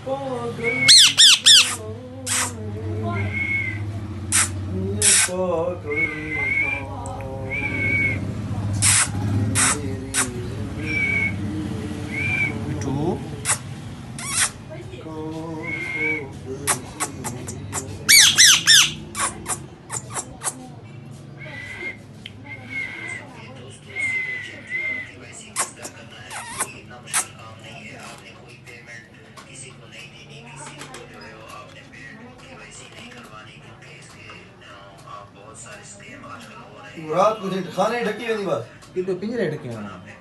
पागल ये पागल मेरी बिट्टू को रात को खाने ढकी हुई बस कितने पिंजरे ढके हुए हैं